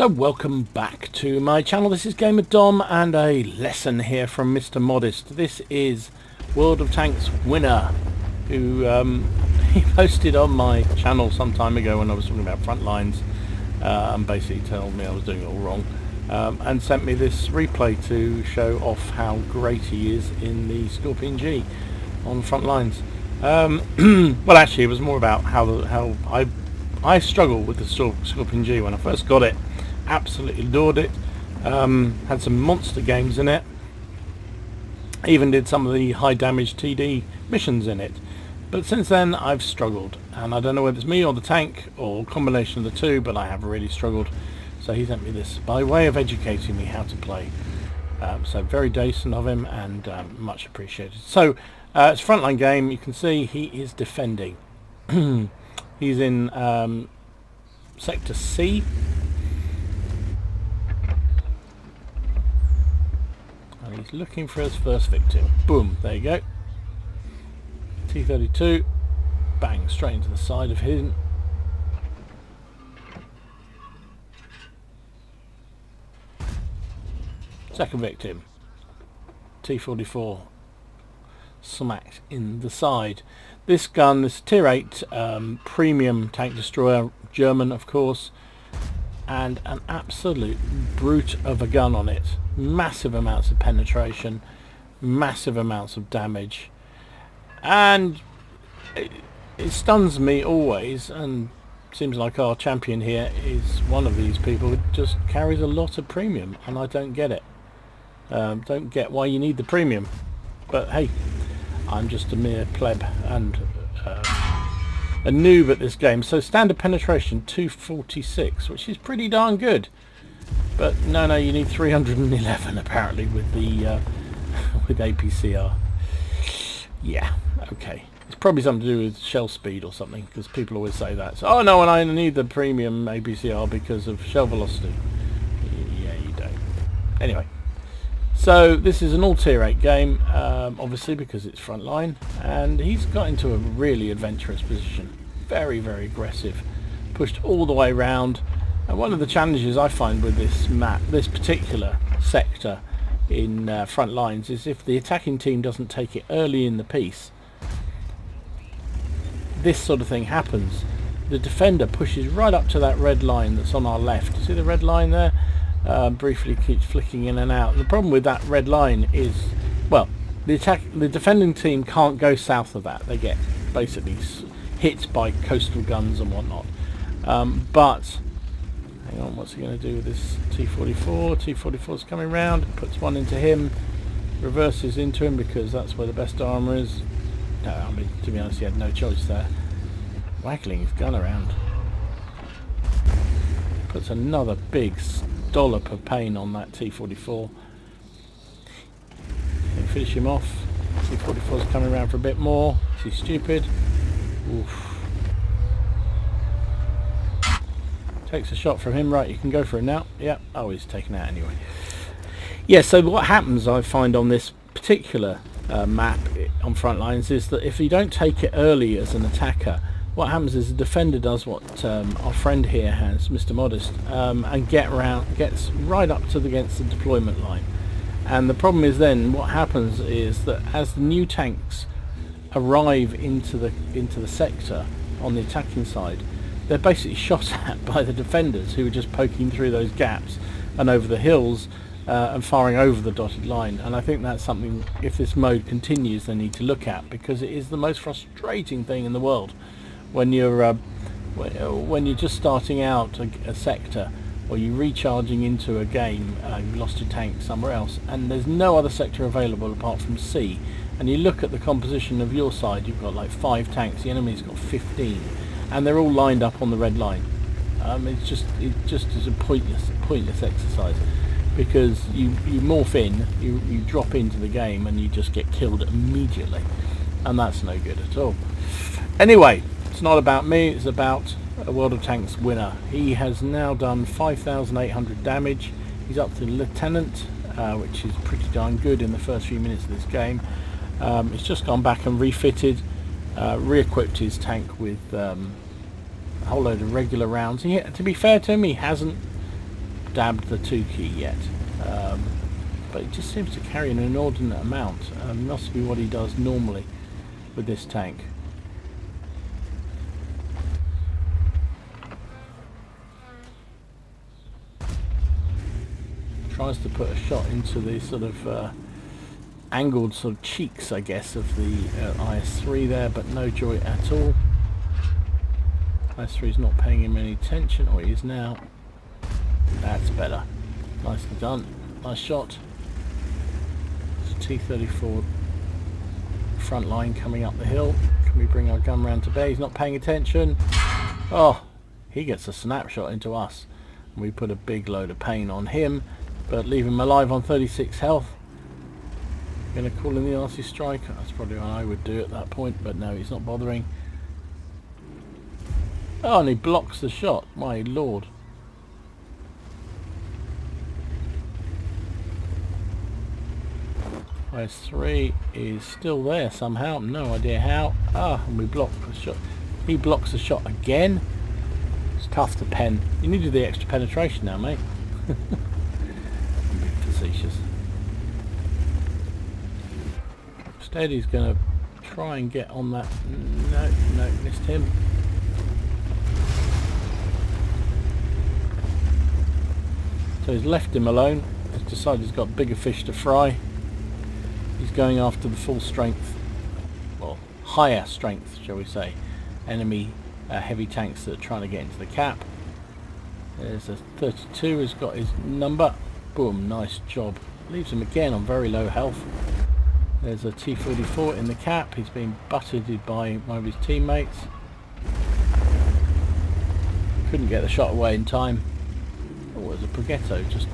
So welcome back to my channel. This is Gamer Dom and a lesson here from Mr Modest. This is World of Tanks winner who he posted on my channel some time ago when I was talking about Frontlines and basically told me I was doing it all wrong and sent me this replay to show off how great he is in the Skorpion G on Frontlines. Well, actually it was more about how I struggled with the Skorpion G when I first got it. Absolutely adored it. Had some monster games in it. Even did some of the high damage TD missions in it. But since then I've struggled, and I don't know whether it's me or the tank or a combination of the two, but I have really struggled. So he sent me this by way of educating me how to play. So very decent of him and much appreciated. So it's a frontline game. You can see he is defending. He's in sector C. And he's looking for his first victim. Boom, there you go. T-32. Bang, straight into the side of him. Second victim. T-44. Smacked in the side. This gun, this tier 8 premium tank destroyer, German of course, and an absolute brute of a gun on it. Massive amounts of penetration, massive amounts of damage, and it stuns me always, and seems like our champion here is one of these people who just carries a lot of premium, and I don't get it. Don't get why you need the premium, but hey, I'm just a mere pleb and a noob at this game. So standard penetration 246, which is pretty darn good, but no, you need 311 apparently with the with APCR. Yeah, okay, it's probably something to do with shell speed or something, because people always say that. So, oh no, and I need the premium APCR because of shell velocity. Yeah, you don't. Anyway, so this is an all tier 8 game, obviously because it's frontline, and he's got into a really adventurous position. Very, very aggressive. Pushed all the way around. And one of the challenges I find with this map, this particular sector in Frontlines, is if the attacking team doesn't take it early in the piece, this sort of thing happens. The defender pushes right up to that red line that's on our left. You see the red line there? Briefly keeps flicking in and out. And the problem with that red line is, well, the defending team can't go south of that. They get basically hit by coastal guns and whatnot. But hang on, what's he going to do with this T-44? T-44's coming round, puts one into him, reverses into him because that's where the best armour is. No, I mean, to be honest, he had no choice there. Waggling his gun around. Puts another big dollop of pain on that T-44. Can finish him off. T-44's coming around for a bit more. Is he stupid? Oof. Takes a shot from him. Right, you can go for it now. Yeah. Oh, he's taken out anyway. Yeah, so what happens, I find, on this particular map on Frontlines is that if you don't take it early as an attacker, what happens is the defender does what our friend here has, Mr Modest, and gets right up to against the deployment line. And the problem is then what happens is that as the new tanks arrive into the sector on the attacking side, they're basically shot at by the defenders who are just poking through those gaps and over the hills and firing over the dotted line. And I think that's something, if this mode continues, they need to look at, because it is the most frustrating thing in the world when you're just starting out a sector, or you're recharging into a game, you've lost your tank somewhere else, and there's no other sector available apart from C, and you look at the composition of your side, you've got like 5 tanks, the enemy's got 15, and they're all lined up on the red line. It just is a pointless exercise, because you morph in, you drop into the game, and you just get killed immediately, and that's no good at all. Anyway, it's not about me, it's about a World of Tanks winner. He has now done 5,800 damage. He's up to Lieutenant, which is pretty darn good in the first few minutes of this game. He's just gone back and refitted, re-equipped his tank with a whole load of regular rounds. To be fair to him, he hasn't dabbed the 2 key yet, but it just seems to carry an inordinate amount. Must be what he does normally with this tank. Tries to put a shot into the sort of angled sort of cheeks, I guess, of the IS-3 there, but no joy at all. IS-3's not paying him any attention, or he is now. That's better. Nicely done. Nice shot. It's T-34 Frontline coming up the hill. Can we bring our gun round to bay? He's not paying attention. Oh, he gets a snapshot into us. We put a big load of pain on him, but leave him alive on 36 health. Going to call in the RC Striker. That's probably what I would do at that point, but no, he's not bothering. Oh, and he blocks the shot. My lord. IS-3 is still there somehow. No idea how. Ah, and we block the shot. He blocks the shot again. It's tough to pen. You needed the extra penetration now, mate. I'm being facetious. Instead, he's going to try and get on that. No, missed him. So he's left him alone. He's decided he's got bigger fish to fry. He's going after the full strength, well, higher strength, shall we say, enemy heavy tanks that are trying to get into the cap. There's a 32 who's got his number. Boom, nice job. Leaves him again on very low health. There's a T-44 in the cap. He's being butted by one of his teammates. Couldn't get the shot away in time. Oh, there's a Progetto just.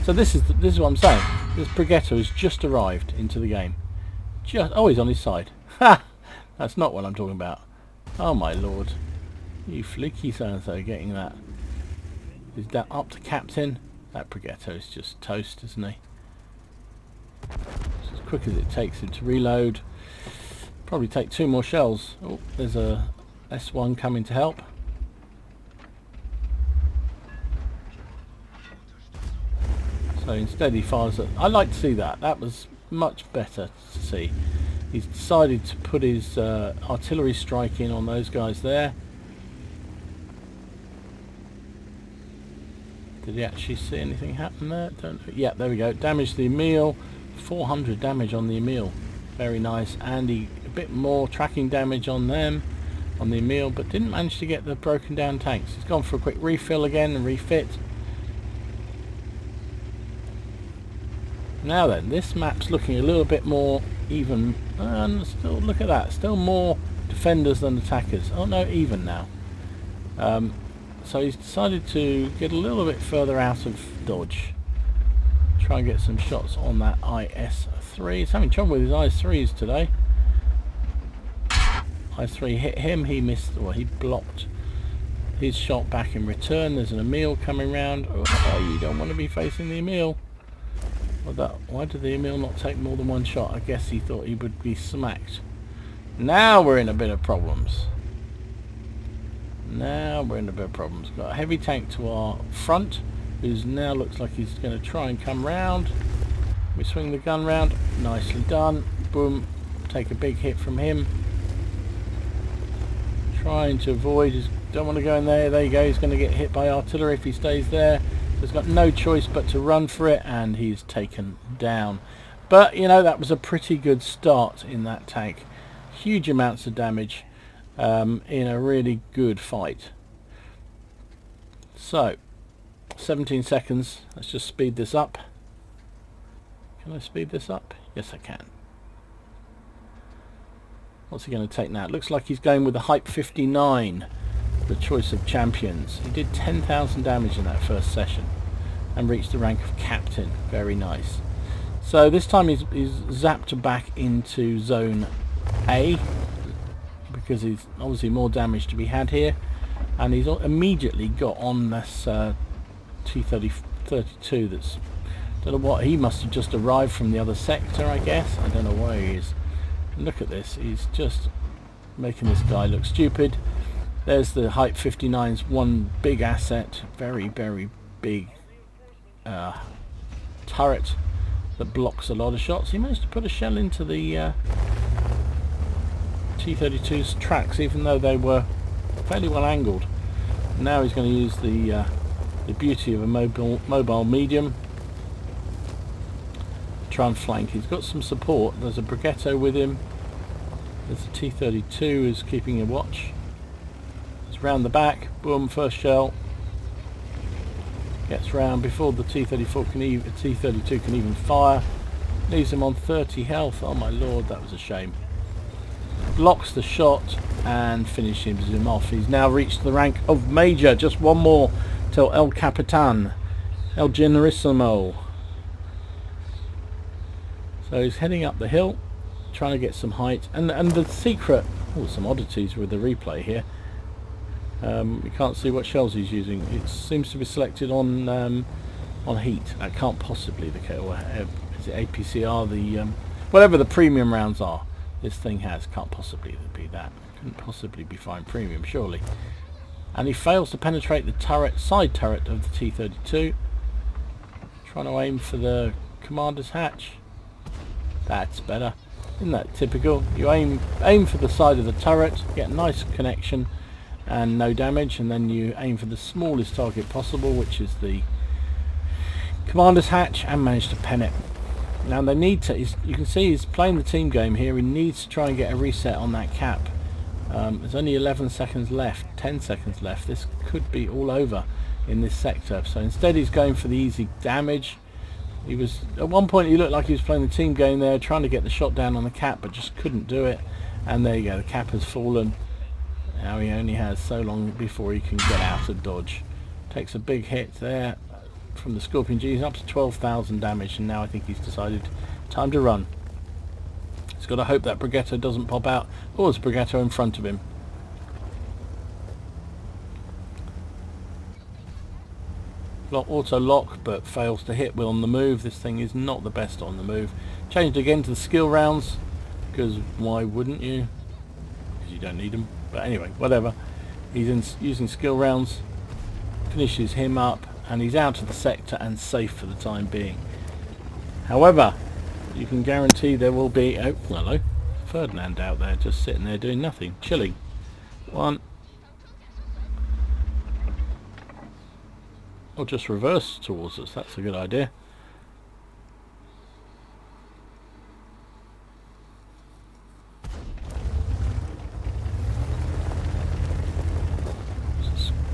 So this is what I'm saying. This Progetto has just arrived into the game. Oh, he's on his side. Ha! That's not what I'm talking about. Oh my lord. You fluky so-and-so getting that. Is that up to captain? That Progetto is just toast, isn't he? It's as quick as it takes him to reload. Probably take 2 more shells. Oh, there's a S1 coming to help. So instead he fires at... I like to see that. That was much better to see. He's decided to put his artillery strike in on those guys there. Did he actually see anything happen there? Yeah, there we go. Damaged the Emil. 400 damage on the Emil. Very nice. And a bit more tracking damage on them, on the Emil, but didn't manage to get the broken down tanks. He's gone for a quick refill again and refit. Now then, this map's looking a little bit more even, and still, look at that, still more defenders than attackers. Oh no, even now. So he's decided to get a little bit further out of dodge. Try and get some shots on that IS-3. He's having trouble with his IS-3s today. IS-3 hit him, he missed, or he blocked his shot back in return. There's an Emil coming round. Oh, you don't want to be facing the Emil. Why did the Emil not take more than one shot? I guess he thought he would be smacked. Now we're in a bit of problems. Got a heavy tank to our front, who's now looks like he's going to try and come round. We swing the gun round. Nicely done. Boom. Take a big hit from him. Trying to avoid. Don't want to go in there. There you go. He's going to get hit by artillery if he stays there. He's got no choice but to run for it, and he's taken down. But, you know, that was a pretty good start in that tank. Huge amounts of damage in a really good fight. So, 17 seconds. Let's just speed this up. Can I speed this up? Yes, I can. What's he going to take now? It looks like he's going with the Hype 59. The choice of champions. He did 10,000 damage in that first session and reached the rank of captain. Very nice. So this time he's zapped back into zone A because he's obviously more damage to be had here, and he's immediately got on this T-32 that's, don't know what, he must have just arrived from the other sector, I guess. I don't know where he is. And look at this, he's just making this guy look stupid. There's the Hype 59's one big asset, very, very big turret that blocks a lot of shots. He managed to put a shell into the T-32's tracks, even though they were fairly well angled. Now he's going to use the beauty of a mobile medium to try and flank. He's got some support. There's a Brigetto with him. There's a T-32 who's keeping a watch. It's round the back. Boom, first shell. Gets round before the T-32 can even fire. Leaves him on 30 health. Oh my lord, that was a shame. Blocks the shot and finishes him off. He's now reached the rank of Major. Just one more till El Capitan, El Generissimo. So he's heading up the hill, trying to get some height. And the secret... Oh, some oddities with the replay here. You can't see what shells he's using. It seems to be selected on heat. That can't possibly the case. Is it APCR? The whatever the premium rounds are, this thing has can't possibly be that. Couldn't possibly be fine premium, surely. And he fails to penetrate the side turret of the T-32. Trying to aim for the commander's hatch. That's better. Isn't that typical? You aim for the side of the turret, get a nice connection and no damage, and then you aim for the smallest target possible, which is the commander's hatch, and manage to pen it. Now they need to, you can see he's playing the team game here. He needs to try and get a reset on that cap. There's only 11 seconds left, 10 seconds left. This could be all over in this sector. So instead he's going for the easy damage. He was, at one point he looked like he was playing the team game there, trying to get the shot down on the cap, but just couldn't do it. And there you go, the cap has fallen. Now he only has so long before he can get out of dodge. Takes a big hit there from the Skorpion G. He's up to 12,000 damage, and now I think he's decided time to run. He's got to hope that Brigetto doesn't pop out. Oh, there's Brigetto in front of him. Auto lock, but fails to hit on the move. This thing is not the best on the move. Changed again to the skill rounds, because why wouldn't you? Because you don't need them. But anyway, whatever. He's using skill rounds, finishes him up, and he's out of the sector and safe for the time being. However, you can guarantee there will be... Oh, hello. Ferdinand out there, just sitting there doing nothing, chilling. One. Or just reverse towards us, that's a good idea.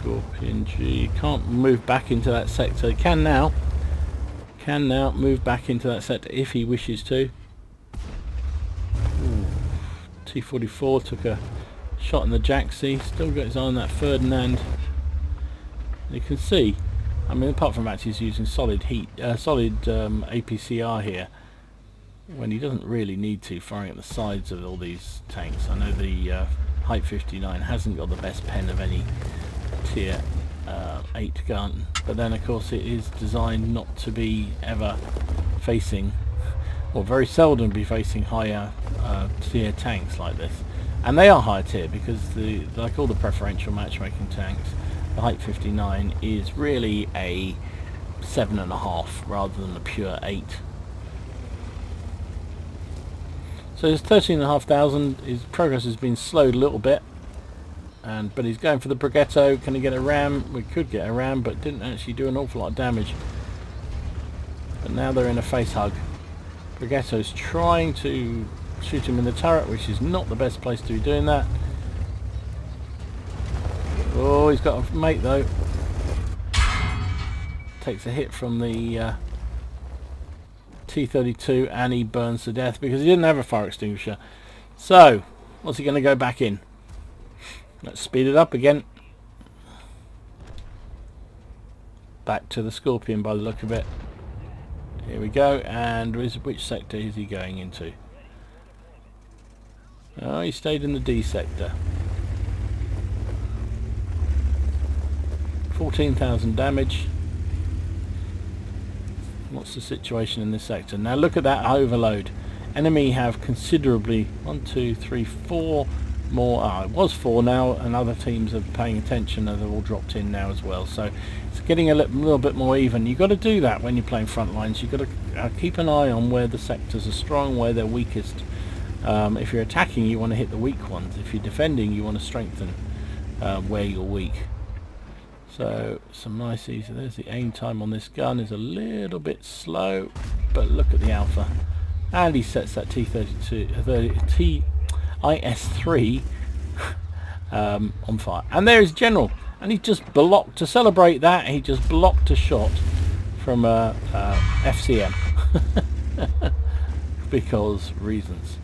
Skorpion G can't move back into that sector. He can now move back into that sector if he wishes to. Ooh. T-44 took a shot in the Jaxie, still got his eye on that Ferdinand. You can see, I mean, apart from that, he's using solid APCR here, when he doesn't really need to, firing at the sides of all these tanks. I know the Hype 59 hasn't got the best pen of any tier 8 gun, but then of course it is designed not to be ever facing, or very seldom be facing higher tier tanks like this. And they are higher tier because like all the preferential matchmaking tanks, the Hype 59 is really a 7.5 rather than a pure 8. So it's 13,500. His progress has been slowed a little bit, but he's going for the Brigetto. Can he get a ram? We could get a ram, but didn't actually do an awful lot of damage. But now they're in a face hug. Brigetto's trying to shoot him in the turret, which is not the best place to be doing that. Oh, he's got a mate though. Takes a hit from the T-32 and he burns to death because he didn't have a fire extinguisher. So, what's he going to go back in? Let's speed it up again. Back to the Skorpion by the look of it. Here we go, and which sector is he going into? Oh, he stayed in the D sector. 14,000 damage. What's the situation in this sector? Now look at that overload. Enemy have considerably, 1, 2, 3, 4 more. It was 4 now, and other teams are paying attention and they've all dropped in now as well. So it's getting a little bit more even. You've got to do that when you're playing Frontlines. You've got to keep an eye on where the sectors are strong, where they're weakest. If you're attacking, you want to hit the weak ones. If you're defending, you want to strengthen where you're weak. So some nice easy. There's the aim time on this gun is a little bit slow, but look at the alpha. And he sets that IS-3 on fire. And there is General, and he just blocked, to celebrate that, he just blocked a shot from FCM. Because reasons.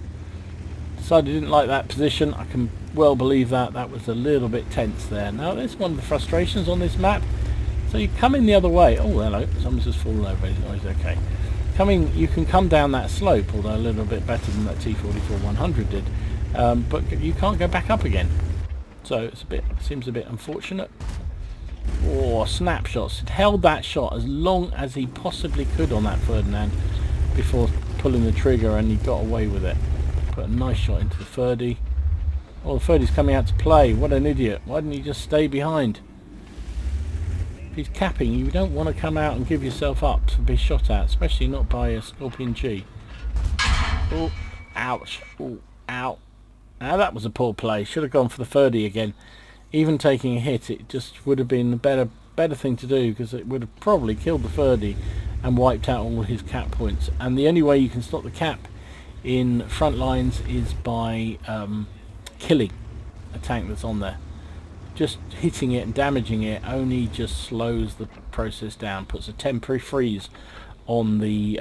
Decided he didn't like that position. I can well believe that. That was a little bit tense there. Now that's one of the frustrations on this map. So you come in the other way. Oh, hello, someone's just fallen over. Oh, he's okay. You can come down that slope, although a little bit better than that T44-100 did. But you can't go back up again. So it's seems a bit unfortunate. Oh, snapshots. It held that shot as long as he possibly could on that Ferdinand before pulling the trigger, and he got away with it. Put a nice shot into the Ferdy. Oh, the Ferdy's coming out to play. What an idiot. Why didn't he just stay behind? If he's capping, you don't want to come out and give yourself up to be shot at, especially not by a Skorpion G. Oh, ouch. Oh, ow. Now that was a poor play. Should have gone for the Ferdy again. Even taking a hit, it just would have been the better thing to do, because it would have probably killed the Ferdy and wiped out all his cap points. And the only way you can stop the cap in Frontlines is by killing a tank that's on there. Just hitting it and damaging it only just slows the process down, puts a temporary freeze on the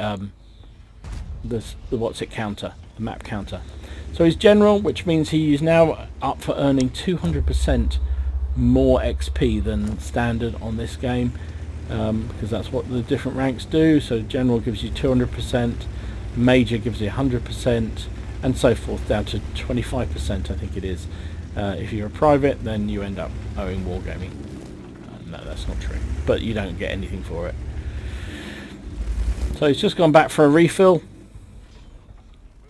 what's it counter, the map counter. So he's General, which means he is now up for earning 200% more XP than standard on this game, because that's what the different ranks do. So General gives you 200%, Major gives you 100%, and so forth, down to 25% I think it is. If you're a private, then you end up owing Wargaming. No, that's not true, but you don't get anything for it. So he's just gone back for a refill,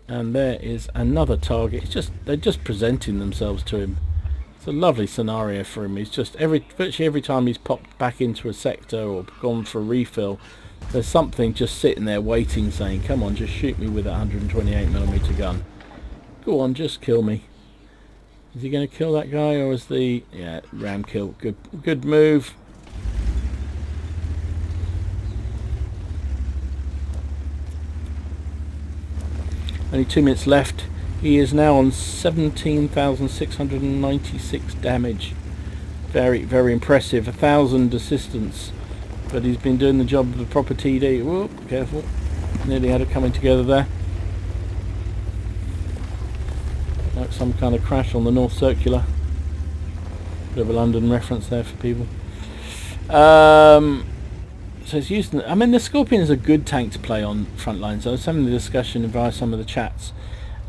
and there is another target. They're just presenting themselves to him. It's a lovely scenario for him. He's just virtually every time he's popped back into a sector or gone for a refill, there's something just sitting there waiting, saying, come on, just shoot me with a 128mm gun. Go on, just kill me. Is he going to kill that guy, or is the... yeah, ram kill. Good move. Only 2 minutes left. He is now on 17,696 damage. Very, very impressive. 1,000 assistance. But he's been doing the job of a proper TD. Whoop, careful. Nearly had it coming together there. Like some kind of crash on the North Circular. Bit of a London reference there for people. So it's used. I mean, the Skorpion is a good tank to play on Frontlines. I was having the discussion via some of the chats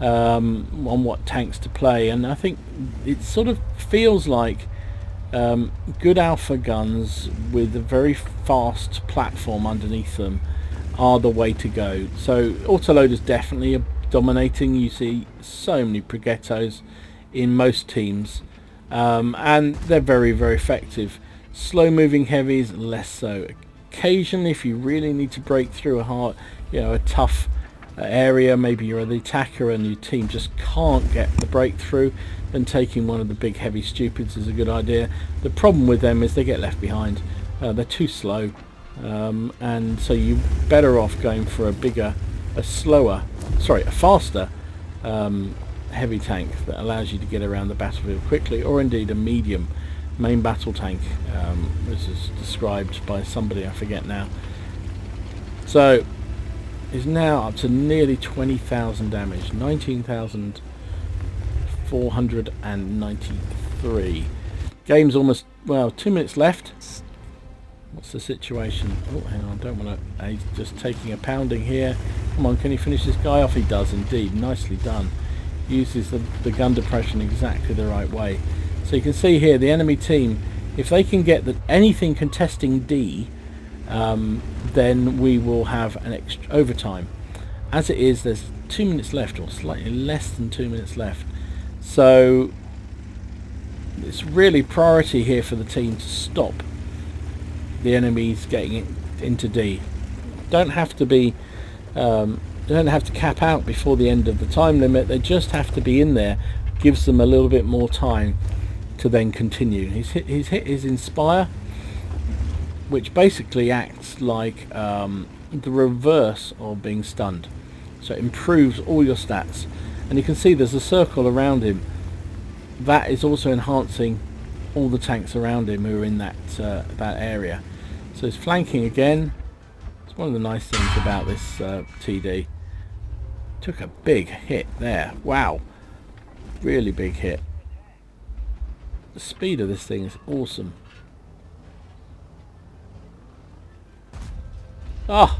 on what tanks to play, and I think it sort of feels like good alpha guns with a very fast platform underneath them are the way to go. So autoloaders definitely are dominating. You see so many Progettos in most teams, and they're very, very effective. Slow moving heavies, less so. Occasionally, if you really need to break through a tough area, maybe you're the attacker and your team just can't get the breakthrough, then taking one of the big heavy stupids is a good idea. The problem with them is they get left behind. They're too slow, and so you're better off going for a faster heavy tank that allows you to get around the battlefield quickly, or indeed a medium main battle tank, which is described by somebody, I forget now. So is now up to nearly 20,000 damage, 19,493. Game's almost, 2 minutes left. What's the situation? Oh, hang on, don't want to... he's just taking a pounding here. Come on, can he finish this guy off? He does indeed. Nicely done. Uses the gun depression exactly the right way. So you can see here the enemy team, if they can get anything contesting D, then we will have an extra overtime. As it is, there's 2 minutes left, or slightly less than 2 minutes left. So it's really priority here for the team to stop the enemies getting it into D. Don't have to be they don't have to cap out before the end of the time limit. They just have to be in there. Gives them a little bit more time to then continue. He's hit his Inspire, which basically acts like the reverse of being stunned. So it improves all your stats. And you can see there's a circle around him. That is also enhancing all the tanks around him who are in that area. So he's flanking again. It's one of the nice things about this TD. Took a big hit there. Wow. Really big hit. The speed of this thing is awesome. Ah!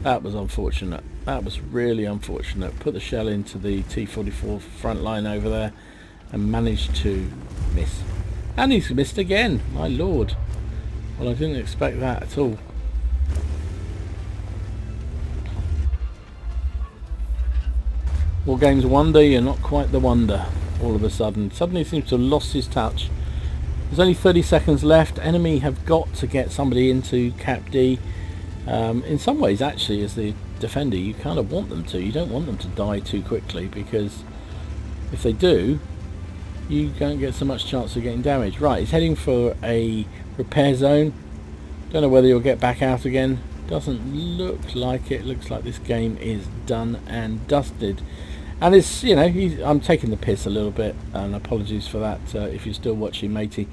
That was unfortunate. That was really unfortunate. Put the shell into the T-44 front line over there and managed to miss. And he's missed again. My lord. Well, I didn't expect that at all. War Games wonder, you're not quite the wonder all of a sudden. Suddenly seems to have lost his touch. There's only 30 seconds left. Enemy have got to get somebody into Cap D. In some ways, actually, as the defender, you kind of want them to. You don't want them to die too quickly, because if they do, you don't get so much chance of getting damaged. Right, he's heading for a repair zone. Don't know whether he'll get back out again. Doesn't look like it. Looks like this game is done and dusted. And it's, you know, I'm taking the piss a little bit, and apologies for that if you're still watching, matey.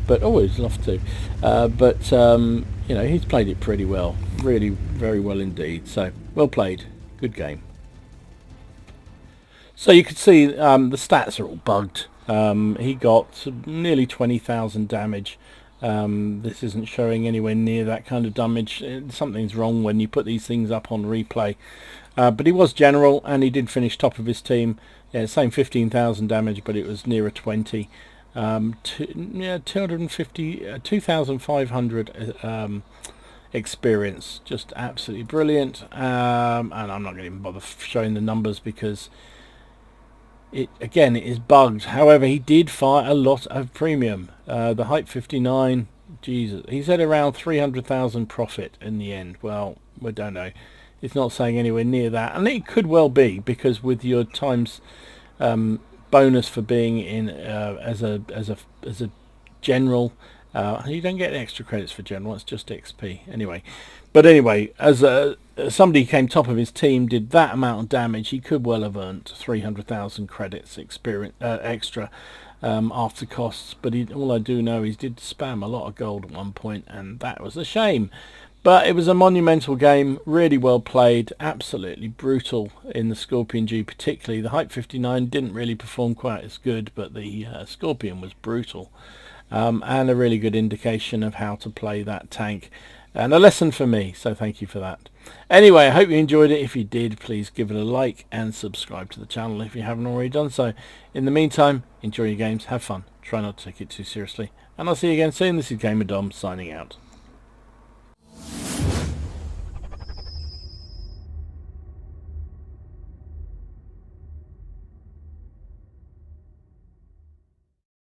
But always love to. You know, he's played it pretty well. Really, very well indeed. So, well played. Good game. So you can see the stats are all bugged. He got nearly 20,000 damage. This isn't showing anywhere near that kind of damage. Something's wrong when you put these things up on replay. But he was general, and he did finish top of his team. Yeah, same 15,000 damage, but it was nearer 20. 2,500 experience. Just absolutely brilliant. And I'm not going to even bother showing the numbers because it is bugged. However, he did fire a lot of premium. The Hype 59, Jesus, he said around 300,000 profit in the end. Well, we don't know. It's not saying anywhere near that, and it could well be, because with your times bonus for being in as a general, you don't get extra credits for general. It's just XP anyway. But anyway, as somebody came top of his team, did that amount of damage, he could well have earned 300,000 credits experience extra after costs. But all I do know is he did spam a lot of gold at one point, and that was a shame. But it was a monumental game, really well played, absolutely brutal in the Skorpion G particularly. The Hype 59 didn't really perform quite as good, but the Skorpion was brutal. And a really good indication of how to play that tank. And a lesson for me, so thank you for that. Anyway, I hope you enjoyed it. If you did, please give it a like and subscribe to the channel if you haven't already done so. In the meantime, enjoy your games, have fun, try not to take it too seriously. And I'll see you again soon. This is Gamer Dom signing out.